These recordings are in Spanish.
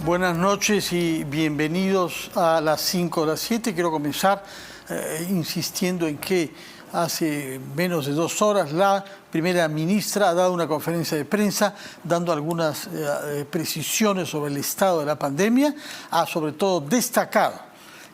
Buenas noches y bienvenidos a las 5 de las 7. Quiero comenzar insistiendo en que hace menos de 2 horas la primera ministra ha dado una conferencia de prensa dando algunas precisiones sobre el estado de la pandemia. Ha sobre todo destacado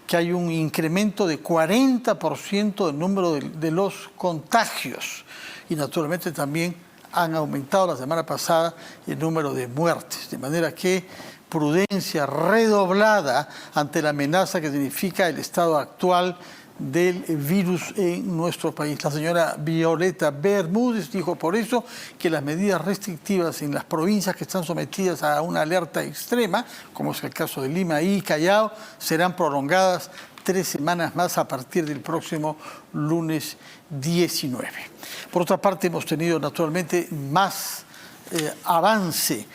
que hay un incremento de 40% del número de los contagios y naturalmente también han aumentado la semana pasada el número de muertes, de manera que prudencia redoblada ante la amenaza que significa el estado actual del virus en nuestro país. La señora Violeta Bermúdez dijo por eso que las medidas restrictivas en las provincias que están sometidas a una alerta extrema, como es el caso de Lima y Callao, serán prolongadas 3 semanas más a partir del próximo lunes 19. Por otra parte, hemos tenido naturalmente más avance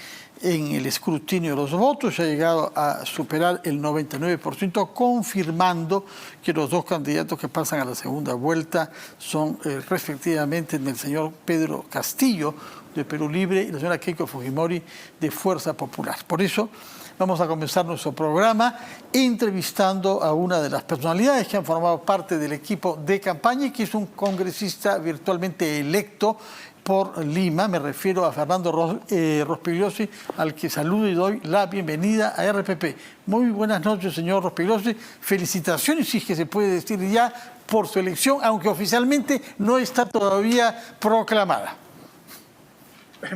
en el escrutinio de los votos. Se ha llegado a superar el 99%, confirmando que los 2 candidatos que pasan a la segunda vuelta son respectivamente el señor Pedro Castillo de Perú Libre y la señora Keiko Fujimori de Fuerza Popular. Por eso vamos a comenzar nuestro programa entrevistando a una de las personalidades que han formado parte del equipo de campaña y que es un congresista virtualmente electo por Lima. Me refiero a Fernando Rospigliosi, al que saludo y doy la bienvenida a RPP. Muy buenas noches, señor Rospigliosi. Felicitaciones, si es que se puede decir ya, por su elección, aunque oficialmente no está todavía proclamada.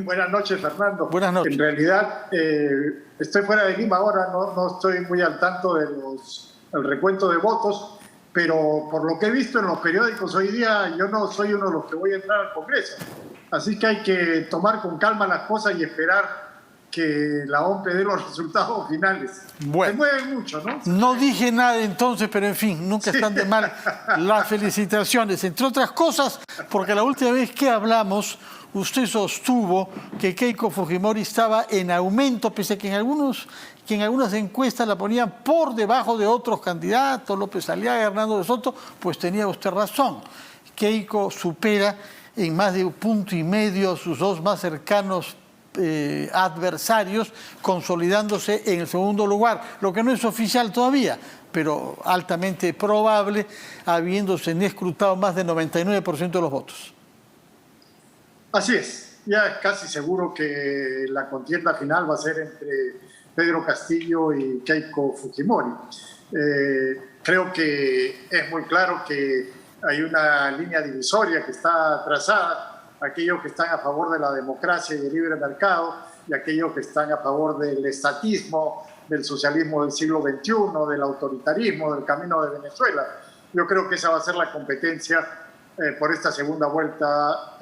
Buenas noches, Fernando. Buenas noches. En realidad, estoy fuera de Lima ahora, no estoy muy al tanto del recuento de votos, pero por lo que he visto en los periódicos hoy día, yo no soy uno de los que voy a entrar al Congreso. Así que hay que tomar con calma las cosas y esperar que la OMP dé los resultados finales. Bueno, se mueve mucho, ¿no? No dije nada entonces, pero en fin, nunca están de mal las felicitaciones. Entre otras cosas, porque la última vez que hablamos, usted sostuvo que Keiko Fujimori estaba en aumento, pese a que en algunas encuestas la ponían por debajo de otros candidatos, López Aliaga, Hernando de Soto. Pues tenía usted razón. Keiko supera en más de 1,5 puntos a sus 2 más cercanos adversarios, consolidándose en el segundo lugar, lo que no es oficial todavía, pero altamente probable, habiéndose escrutado más del 99% de los votos. Así es, ya es casi seguro que la contienda final va a ser entre Pedro Castillo y Keiko Fujimori. Creo que es muy claro que hay una línea divisoria que está trazada, aquellos que están a favor de la democracia y el libre mercado y aquellos que están a favor del estatismo, del socialismo del siglo XXI, del autoritarismo, del camino de Venezuela. Yo creo que esa va a ser la competencia por esta segunda vuelta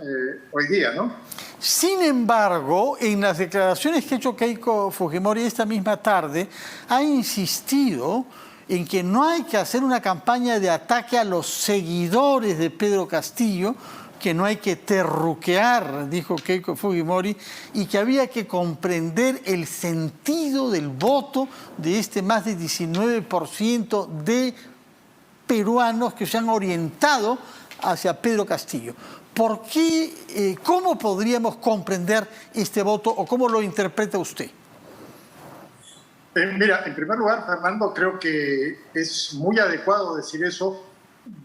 hoy día, ¿no? Sin embargo, en las declaraciones que ha hecho Keiko Fujimori esta misma tarde, ha insistido en que no hay que hacer una campaña de ataque a los seguidores de Pedro Castillo, que no hay que terruquear, dijo Keiko Fujimori, y que había que comprender el sentido del voto de este más de 19% de peruanos que se han orientado hacia Pedro Castillo. ¿Por qué, cómo podríamos comprender este voto o cómo lo interpreta usted? Mira, en primer lugar, Fernando, creo que es muy adecuado decir eso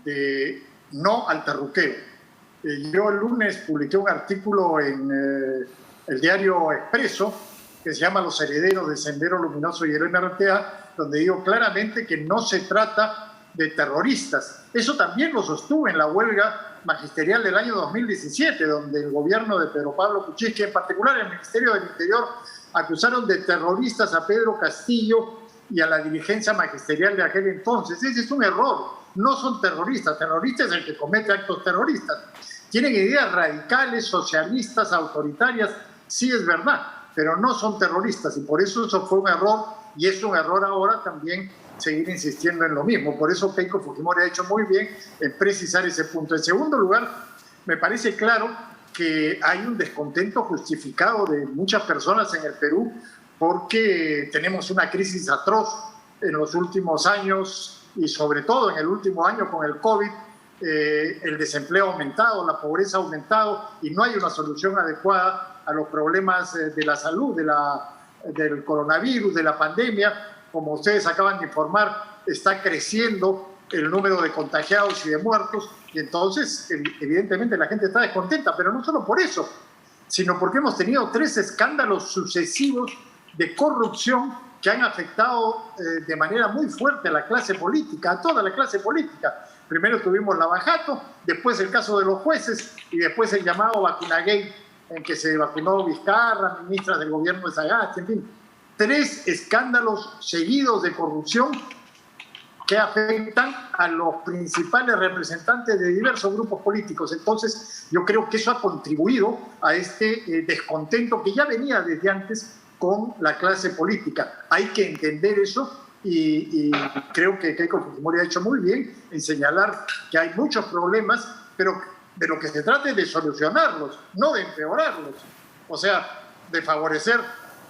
de no al terruqueo. Yo el lunes publiqué un artículo en el diario Expreso que se llama Los herederos de Sendero Luminoso y el MRTA, donde digo claramente que no se trata de terroristas. Eso también lo sostuve en la huelga magisterial del año 2017, donde el gobierno de Pedro Pablo Kuczynski, en particular el Ministerio del Interior, acusaron de terroristas a Pedro Castillo y a la dirigencia magisterial de aquel entonces. Ese es un error. No son terroristas. Terrorista es el que comete actos terroristas. Tienen ideas radicales, socialistas, autoritarias. Sí, es verdad, pero no son terroristas. Y por eso fue un error, y es un error ahora también seguir insistiendo en lo mismo. Por eso Keiko Fujimori ha hecho muy bien en precisar ese punto. En segundo lugar, me parece claro que hay un descontento justificado de muchas personas en el Perú porque tenemos una crisis atroz en los últimos años y sobre todo en el último año con el COVID. El desempleo ha aumentado, la pobreza ha aumentado y no hay una solución adecuada a los problemas de la salud, de la del coronavirus, de la pandemia. Como ustedes acaban de informar, está creciendo el número de contagiados y de muertos, y entonces evidentemente la gente está descontenta, pero no solo por eso, sino porque hemos tenido 3 escándalos sucesivos de corrupción que han afectado de manera muy fuerte a la clase política, a toda la clase política. Primero tuvimos Lavajato, después el caso de los jueces y después el llamado Vacunagate, en que se vacunó Vizcarra, ministra del gobierno de Sagasti, en fin. 3 escándalos seguidos de corrupción que afectan a los principales representantes de diversos grupos políticos. Entonces, yo creo que eso ha contribuido a este descontento que ya venía desde antes con la clase política. Hay que entender eso y creo que Keiko Fujimori ha hecho muy bien en señalar que hay muchos problemas, pero de lo que se trata es de solucionarlos, no de empeorarlos. O sea, de favorecer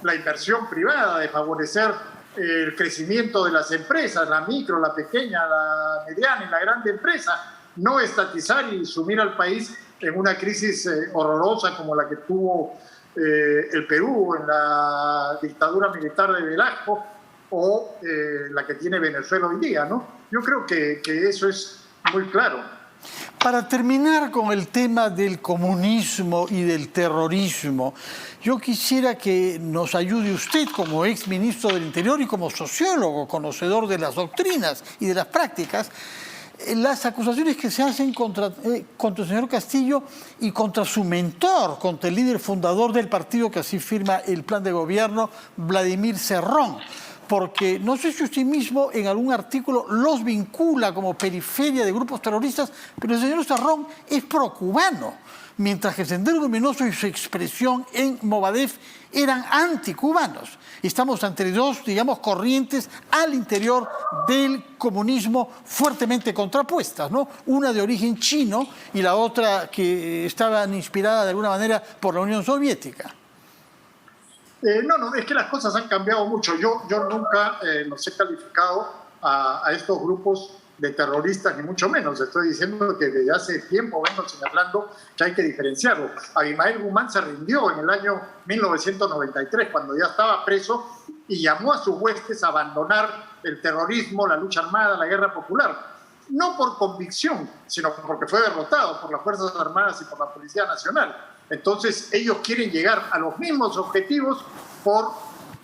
la inversión privada, de favorecer el crecimiento de las empresas, la micro, la pequeña, la mediana y la grande empresa, no estatizar y sumir al país en una crisis horrorosa como la que tuvo el Perú en la dictadura militar de Velasco o la que tiene Venezuela hoy día, ¿no? Yo creo que eso es muy claro. Para terminar con el tema del comunismo y del terrorismo, yo quisiera que nos ayude usted como ex ministro del Interior y como sociólogo, conocedor de las doctrinas y de las prácticas, las acusaciones que se hacen contra el señor Castillo y contra su mentor, contra el líder fundador del partido que así firma el plan de gobierno, Vladimir Cerrón. Porque no sé si usted mismo en algún artículo los vincula como periferia de grupos terroristas, pero el señor Cerrón es procubano, mientras que Sendero Luminoso y su expresión en Movadef eran anticubanos. Estamos ante 2, digamos, corrientes al interior del comunismo fuertemente contrapuestas, ¿no? Una de origen chino y la otra que estaba inspirada de alguna manera por la Unión Soviética. No, es que las cosas han cambiado mucho. Yo nunca los he calificado a estos grupos de terroristas, ni mucho menos. Estoy diciendo que desde hace tiempo vengo señalando que hay que diferenciarlo. Abimael Guzmán se rindió en el año 1993, cuando ya estaba preso, y llamó a sus huestes a abandonar el terrorismo, la lucha armada, la guerra popular. No por convicción, sino porque fue derrotado por las Fuerzas Armadas y por la Policía Nacional. Entonces ellos quieren llegar a los mismos objetivos por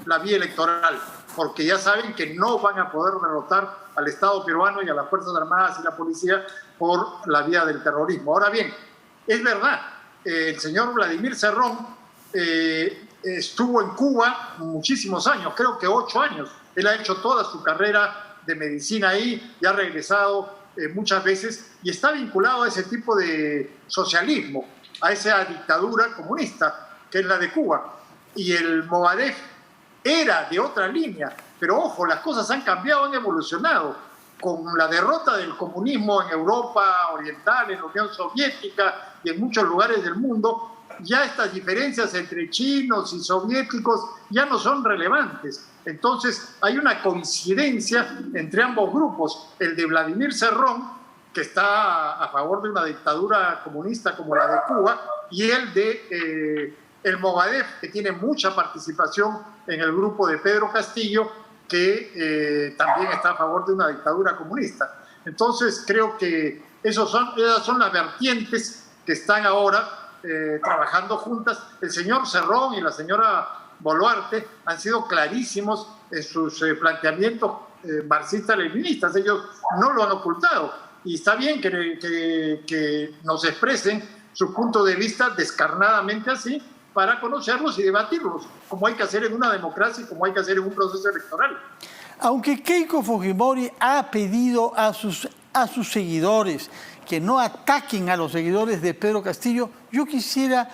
la vía electoral, porque ya saben que no van a poder derrotar al Estado peruano y a las Fuerzas Armadas y la Policía por la vía del terrorismo. Ahora bien, es verdad, el señor Vladimir Cerrón estuvo en Cuba muchísimos años, creo que 8 años. Él ha hecho toda su carrera de medicina ahí y ha regresado muchas veces y está vinculado a ese tipo de socialismo, a esa dictadura comunista que es la de Cuba. Y el Movadef era de otra línea, pero ojo, las cosas han cambiado, han evolucionado. Con la derrota del comunismo en Europa Oriental, en la Unión Soviética y en muchos lugares del mundo, ya estas diferencias entre chinos y soviéticos ya no son relevantes. Entonces hay una coincidencia entre ambos grupos, el de Vladimir Cerrón, que está a favor de una dictadura comunista como la de Cuba, y el de el Movadef, que tiene mucha participación en el grupo de Pedro Castillo, que también está a favor de una dictadura comunista. Entonces creo que esas son las vertientes que están ahora trabajando juntas. El señor Cerrón y la señora Boluarte han sido clarísimos en sus planteamientos marxistas-leninistas. Ellos no lo han ocultado. Y está bien que nos expresen su punto de vista descarnadamente así, para conocerlos y debatirlos, como hay que hacer en una democracia y como hay que hacer en un proceso electoral. Aunque Keiko Fujimori ha pedido a sus seguidores que no ataquen a los seguidores de Pedro Castillo, yo quisiera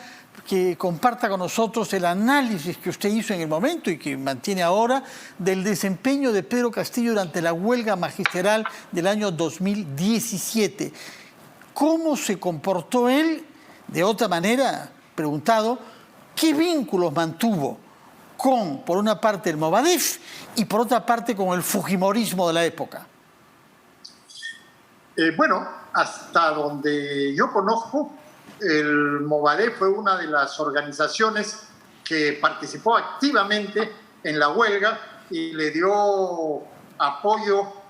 que comparta con nosotros el análisis que usted hizo en el momento y que mantiene ahora del desempeño de Pedro Castillo durante la huelga magisterial del año 2017. ¿Cómo se comportó él? De otra manera, preguntado, ¿qué vínculos mantuvo con, por una parte, el Movadef y por otra parte con el fujimorismo de la época? Bueno, hasta donde yo conozco, el Movadef fue una de las organizaciones que participó activamente en la huelga y le dio apoyo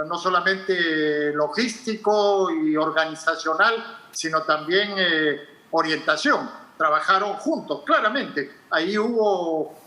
no solamente logístico y organizacional, sino también orientación. Trabajaron juntos, claramente. Ahí hubo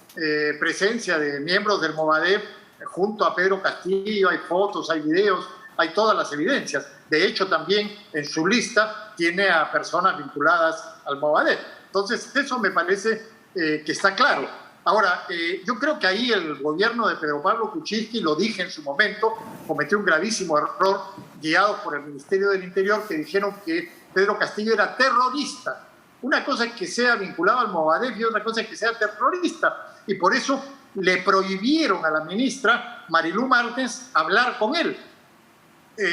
presencia de miembros del Movadef junto a Pedro Castillo, hay fotos, hay videos, hay todas las evidencias. De hecho, también en su lista tiene a personas vinculadas al Movadef. Entonces, eso me parece que está claro. Ahora, yo creo que ahí el gobierno de Pedro Pablo Kuczynski, lo dije en su momento, cometió un gravísimo error, guiado por el Ministerio del Interior, que dijeron que Pedro Castillo era terrorista. Una cosa es que sea vinculado al Movadef y otra cosa es que sea terrorista. Y por eso le prohibieron a la ministra Marilú Martens hablar con él.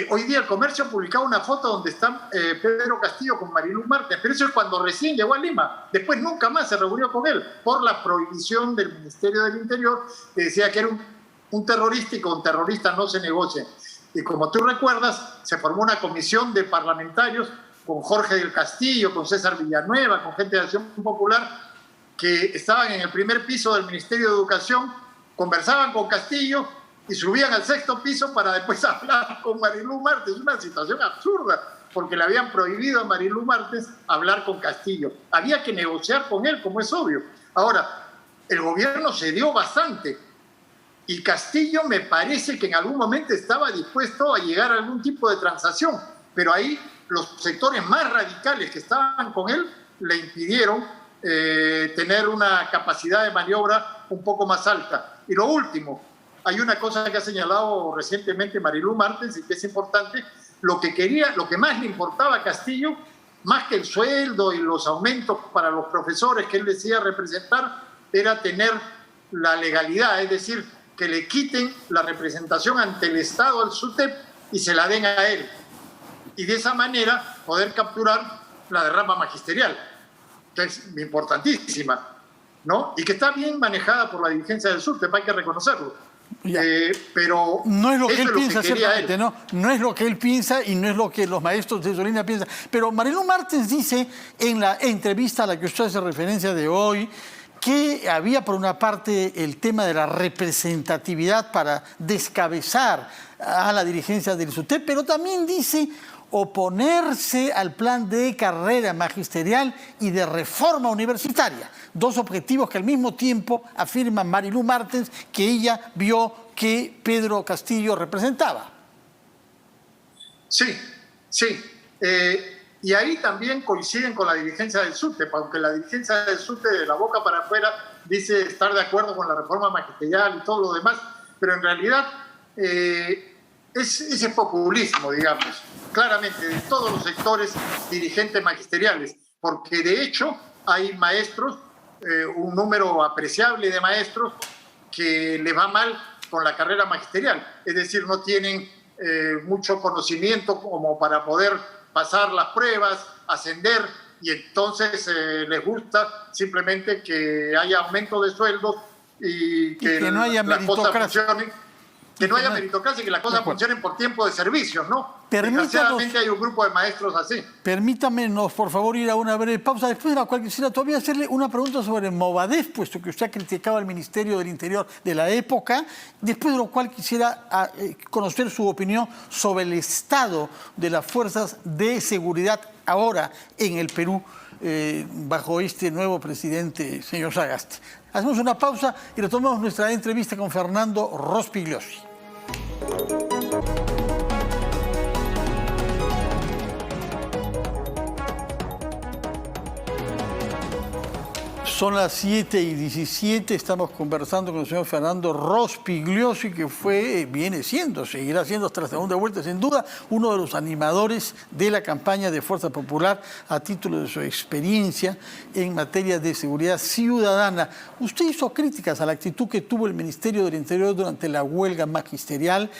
Hoy día el Comercio ha publicado una foto donde está Pedro Castillo con Marilú Martens, pero eso es cuando recién llegó a Lima. Después nunca más se reunió con él por la prohibición del Ministerio del Interior, que decía que era un terrorista y con terroristas no se negocia. Y como tú recuerdas, se formó una comisión de parlamentarios con Jorge del Castillo, con César Villanueva, con gente de Acción Popular, que estaban en el primer piso del Ministerio de Educación, conversaban con Castillo y subían al 6º piso para después hablar con Marilú Martens. Una situación absurda, porque le habían prohibido a Marilú Martens hablar con Castillo. Había que negociar con él, como es obvio. Ahora, el gobierno cedió bastante y Castillo me parece que en algún momento estaba dispuesto a llegar a algún tipo de transacción, pero ahí los sectores más radicales que estaban con él le impidieron tener una capacidad de maniobra un poco más alta. Y lo último, hay una cosa que ha señalado recientemente Marilú Martens y que es importante: lo que más le importaba a Castillo, más que el sueldo y los aumentos para los profesores que él decía representar, era tener la legalidad, es decir, que le quiten la representación ante el Estado al SUTEP y se la den a él. Y de esa manera poder capturar la derrama magisterial, que es importantísima, ¿no? Y que está bien manejada por la dirigencia del SUTEP, hay que reconocerlo. Pero no es lo que él es piensa, que ciertamente, él. no es lo que él piensa y no es lo que los maestros de Solina piensan. Pero Marilú Martens dice en la entrevista a la que usted hace referencia de hoy que había por una parte el tema de la representatividad para descabezar a la dirigencia del SUTEP, pero también dice oponerse al plan de carrera magisterial y de reforma universitaria. Dos objetivos que al mismo tiempo afirma Marilú Martens que ella vio que Pedro Castillo representaba. Sí, sí. Y ahí también coinciden con la dirigencia del SUTEP, aunque la dirigencia del SUTEP de la boca para afuera dice estar de acuerdo con la reforma magisterial y todo lo demás, pero en realidad es ese populismo, digamos, claramente de todos los sectores dirigentes magisteriales, porque de hecho hay maestros, un número apreciable de maestros que les va mal con la carrera magisterial, es decir, no tienen mucho conocimiento como para poder pasar las pruebas, ascender, y entonces les gusta simplemente que haya aumento de sueldos y que no haya las cosas meritocracia. funcionen. Que no haya meritocracia y que las cosas funcionen por tiempo de servicios, ¿no? Desgraciadamente hay un grupo de maestros así. Permítamenos, por favor, ir a una breve pausa, después de la cual quisiera todavía hacerle una pregunta sobre Movadef, puesto que usted ha criticado al Ministerio del Interior de la época, después de lo cual quisiera conocer su opinión sobre el estado de las fuerzas de seguridad ahora en el Perú, bajo este nuevo presidente, señor Sagasti. Hacemos una pausa y retomamos nuestra entrevista con Fernando Rospigliosi. Son las 7:17, estamos conversando con el señor Fernando Rospigliosi, que seguirá siendo hasta la segunda vuelta, sin duda, uno de los animadores de la campaña de Fuerza Popular a título de su experiencia en materia de seguridad ciudadana. Usted hizo críticas a la actitud que tuvo el Ministerio del Interior durante la huelga magisterial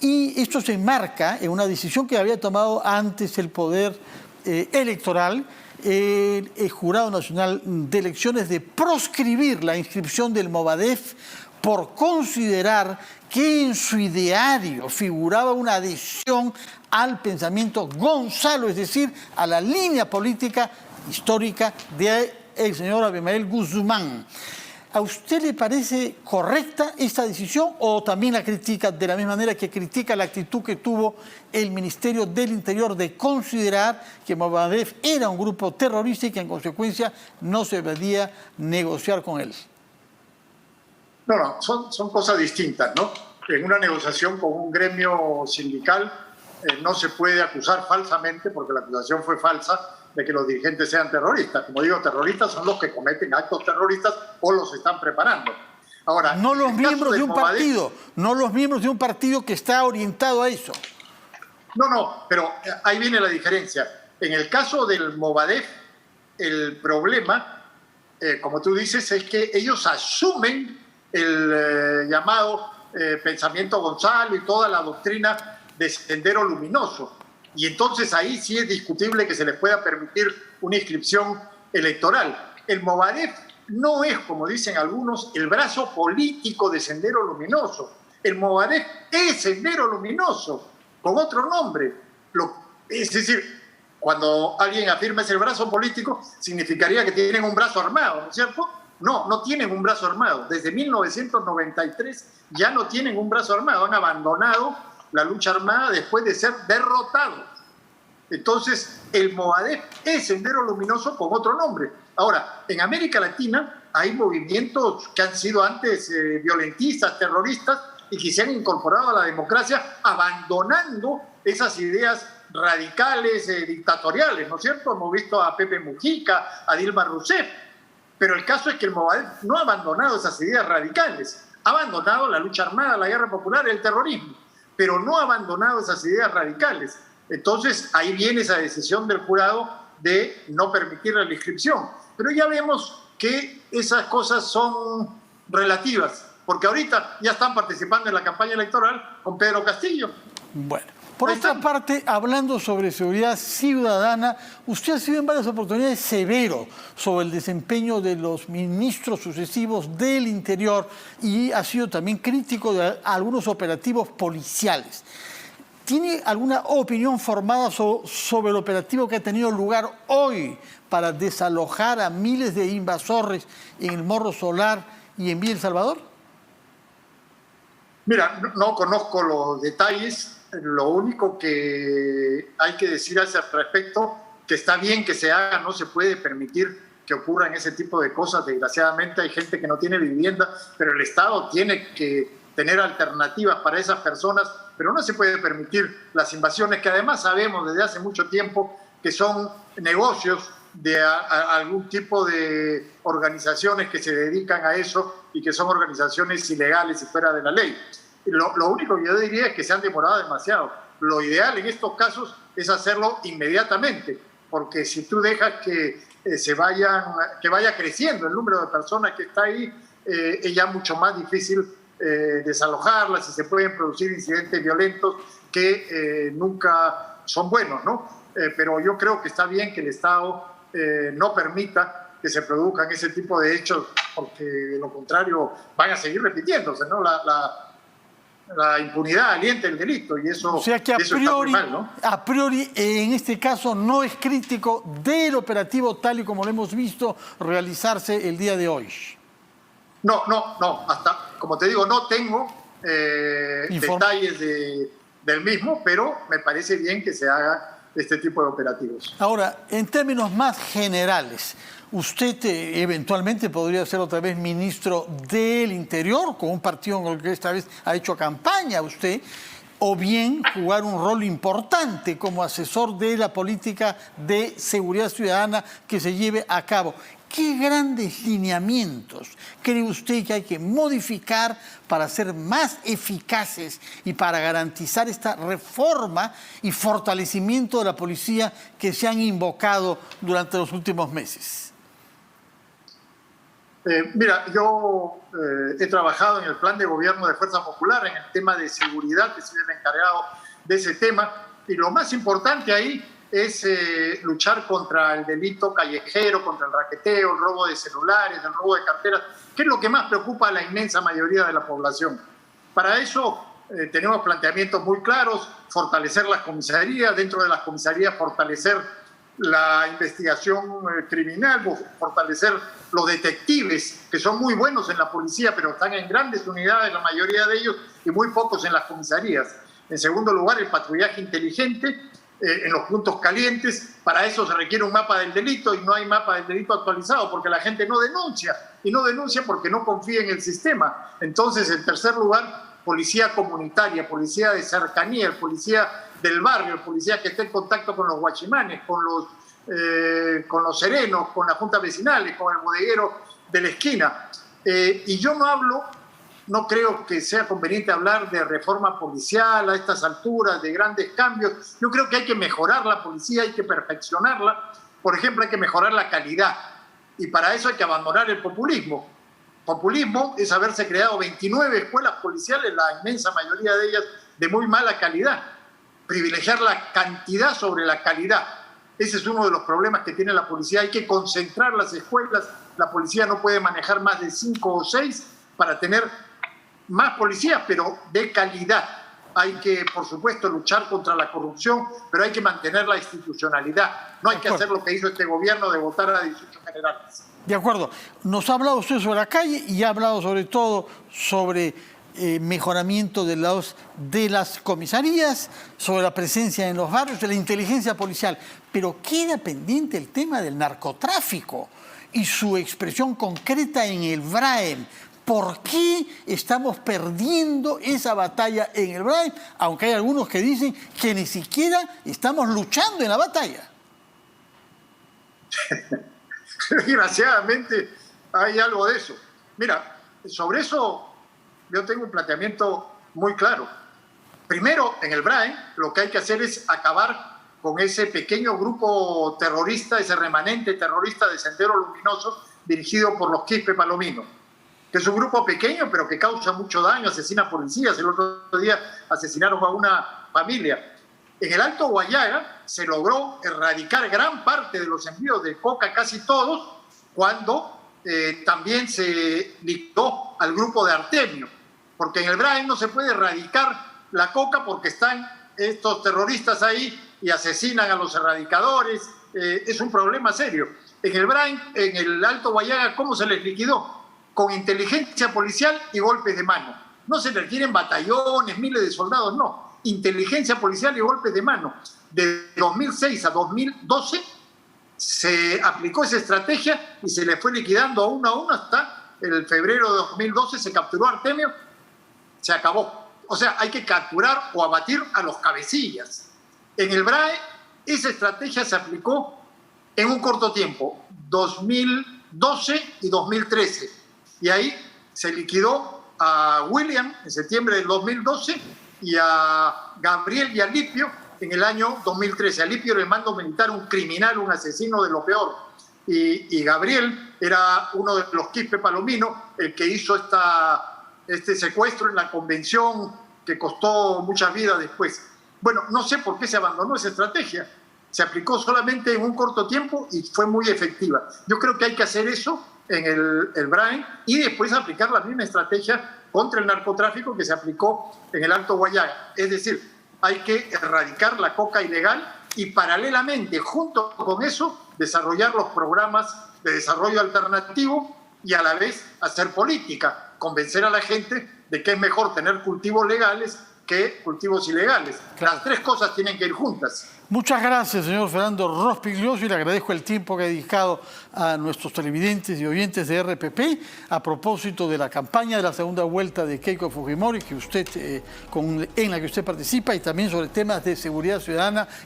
y esto se enmarca en una decisión que había tomado antes el Poder Electoral, el Jurado Nacional de Elecciones, de proscribir la inscripción del Movadef por considerar que en su ideario figuraba una adhesión al pensamiento Gonzalo, es decir, a la línea política histórica del señor Abimael Guzmán. ¿A usted le parece correcta esta decisión o también la critica de la misma manera que critica la actitud que tuvo el Ministerio del Interior de considerar que Movadef era un grupo terrorista y que en consecuencia no se debía negociar con él? No, son cosas distintas, ¿no? En una negociación con un gremio sindical no se puede acusar falsamente, porque la acusación fue falsa, de que los dirigentes sean terroristas. Como digo, terroristas son los que cometen actos terroristas o los están preparando. Ahora, no los miembros de un partido, no los miembros de un partido que está orientado a eso. No, pero ahí viene la diferencia. En el caso del Movadef, el problema, como tú dices, es que ellos asumen el llamado pensamiento Gonzalo y toda la doctrina de Sendero Luminoso. Y entonces ahí sí es discutible que se les pueda permitir una inscripción electoral. El Movadef no es, como dicen algunos, el brazo político de Sendero Luminoso. El Movadef es Sendero Luminoso, con otro nombre. Es decir, cuando alguien afirma ese brazo político, significaría que tienen un brazo armado, ¿no es cierto? No tienen un brazo armado. Desde 1993 ya no tienen un brazo armado. Han abandonado la lucha armada después de ser derrotados. Entonces, el Movadef es Sendero Luminoso con otro nombre. Ahora, en América Latina hay movimientos que han sido antes violentistas, terroristas, y que se han incorporado a la democracia abandonando esas ideas radicales, dictatoriales, ¿no es cierto? Hemos visto a Pepe Mujica, a Dilma Rousseff, pero el caso es que el Movadef no ha abandonado esas ideas radicales, ha abandonado la lucha armada, la guerra popular, el terrorismo, pero no ha abandonado esas ideas radicales. Entonces, ahí viene esa decisión del jurado de no permitir la inscripción. Pero ya vemos que esas cosas son relativas, porque ahorita ya están participando en la campaña electoral con Pedro Castillo. Bueno, por otra parte, hablando sobre seguridad ciudadana, usted ha sido en varias oportunidades severo sobre el desempeño de los ministros sucesivos del Interior y ha sido también crítico de algunos operativos policiales. ¿Tiene alguna opinión formada sobre el operativo que ha tenido lugar hoy para desalojar a miles de invasores en el Morro Solar y en Villa El Salvador? Mira, no conozco los detalles. Lo único que hay que decir a ese respecto, que está bien que se haga, no se puede permitir que ocurran ese tipo de cosas. Desgraciadamente hay gente que no tiene vivienda, pero el Estado tiene que tener alternativas para esas personas, pero no se puede permitir las invasiones, que además sabemos desde hace mucho tiempo que son negocios de algún tipo de organizaciones que se dedican a eso y que son organizaciones ilegales y fuera de la ley. Lo único que yo diría es que se han demorado demasiado. Lo ideal en estos casos es hacerlo inmediatamente, porque si tú dejas que vaya creciendo el número de personas que está ahí, es ya mucho más difícil desalojarlas y se pueden producir incidentes violentos que nunca son buenos, ¿no? Pero yo creo que está bien que el Estado no permita que se produzcan ese tipo de hechos, porque de lo contrario van a seguir repitiéndose, ¿no? La impunidad alienta el delito y eso, o sea que eso está muy mal, ¿no? A priori, en este caso, no es crítico del operativo tal y como lo hemos visto realizarse el día de hoy. No. Hasta, como te digo, no tengo detalles del mismo, pero me parece bien que se haga este tipo de operativos. Ahora, en términos más generales, usted eventualmente podría ser otra vez ministro del Interior, con un partido con el que esta vez ha hecho campaña usted, o bien jugar un rol importante como asesor de la política de seguridad ciudadana que se lleve a cabo. ¿Qué grandes lineamientos cree usted que hay que modificar para ser más eficaces y para garantizar esta reforma y fortalecimiento de la policía que se han invocado durante los últimos meses? Mira, yo he trabajado en el plan de gobierno de Fuerza Popular en el tema de seguridad, que soy el encargado de ese tema, y lo más importante ahí es luchar contra el delito callejero, contra el raqueteo, el robo de celulares, el robo de carteras, que es lo que más preocupa a la inmensa mayoría de la población. Para eso tenemos planteamientos muy claros: fortalecer las comisarías, dentro de las comisarías fortalecer la investigación criminal, fortalecer los detectives, que son muy buenos en la policía, pero están en grandes unidades, la mayoría de ellos, y muy pocos en las comisarías. En segundo lugar, el patrullaje inteligente en los puntos calientes. Para eso se requiere un mapa del delito y no hay mapa del delito actualizado porque la gente no denuncia, y no denuncia porque no confía en el sistema. Entonces, en tercer lugar, policía comunitaria, policía de cercanía, el policía del barrio, el policía que esté en contacto con los guachimanes, con los serenos, con las juntas vecinales, con el bodeguero de la esquina. Y yo no creo que sea conveniente hablar de reforma policial a estas alturas, de grandes cambios. Yo creo que hay que mejorar la policía, hay que perfeccionarla. Por ejemplo, hay que mejorar la calidad. Y para eso hay que abandonar el populismo. Populismo es haberse creado 29 escuelas policiales, la inmensa mayoría de ellas de muy mala calidad. Privilegiar la cantidad sobre la calidad. Ese es uno de los problemas que tiene la policía. Hay que concentrar las escuelas. La policía no puede manejar más de 5 o 6 para tener más policías, pero de calidad. Hay que, por supuesto, luchar contra la corrupción, pero hay que mantener la institucionalidad. No hay que hacer lo que hizo este gobierno de votar a 18 generales. De acuerdo. Nos ha hablado usted sobre la calle y ha hablado sobre todo sobre mejoramiento de las comisarías, sobre la presencia en los barrios, de la inteligencia policial. Pero queda pendiente el tema del narcotráfico y su expresión concreta en el BRAEM. ¿Por qué estamos perdiendo esa batalla en el BRAEM? Aunque hay algunos que dicen que ni siquiera estamos luchando en la batalla. Desgraciadamente hay algo de eso. Mira, sobre eso yo tengo un planteamiento muy claro. Primero, en el BRAEM lo que hay que hacer es acabar con ese pequeño grupo terrorista, ese remanente terrorista de Sendero Luminoso dirigido por los Quispe Palomino, que es un grupo pequeño pero que causa mucho daño, asesina policías. El otro día asesinaron a una familia. En el Alto Guayaga se logró erradicar gran parte de los envíos de coca, casi todos, cuando también se liquidó al grupo de Artemio, porque en el BRAEM no se puede erradicar la coca porque están estos terroristas ahí y asesinan a los erradicadores. Es un problema serio. En el BRAEM, en el Alto Guayaga, ¿cómo se les liquidó? Con inteligencia policial y golpes de mano. No se requieren batallones, miles de soldados, no. Inteligencia policial y golpes de mano. De 2006 a 2012 se aplicó esa estrategia y se le fue liquidando a uno hasta el febrero de 2012 se capturó a Artemio, se acabó. O sea, hay que capturar o abatir a los cabecillas. En el BRAE esa estrategia se aplicó en un corto tiempo, 2012 y 2013. Y ahí se liquidó a William en septiembre del 2012 y a Gabriel y a Lipio en el año 2013. A Lipio era el mando militar, un criminal, un asesino de lo peor. Y Gabriel era uno de los Quispe Palomino, el que hizo este secuestro en la convención que costó muchas vidas después. Bueno, no sé por qué se abandonó esa estrategia. Se aplicó solamente en un corto tiempo y fue muy efectiva. Yo creo que hay que hacer eso en el BRAEM y después aplicar la misma estrategia contra el narcotráfico que se aplicó en el Alto Guayaga. Es decir, hay que erradicar la coca ilegal y paralelamente, junto con eso, desarrollar los programas de desarrollo alternativo y a la vez hacer política, convencer a la gente de que es mejor tener cultivos legales que cultivos ilegales. Las tres cosas tienen que ir juntas. Muchas gracias, señor Fernando Rospigliosi, y le agradezco el tiempo que ha dedicado a nuestros televidentes y oyentes de RPP a propósito de la campaña de la segunda vuelta de Keiko Fujimori en la que usted participa, y también sobre temas de seguridad ciudadana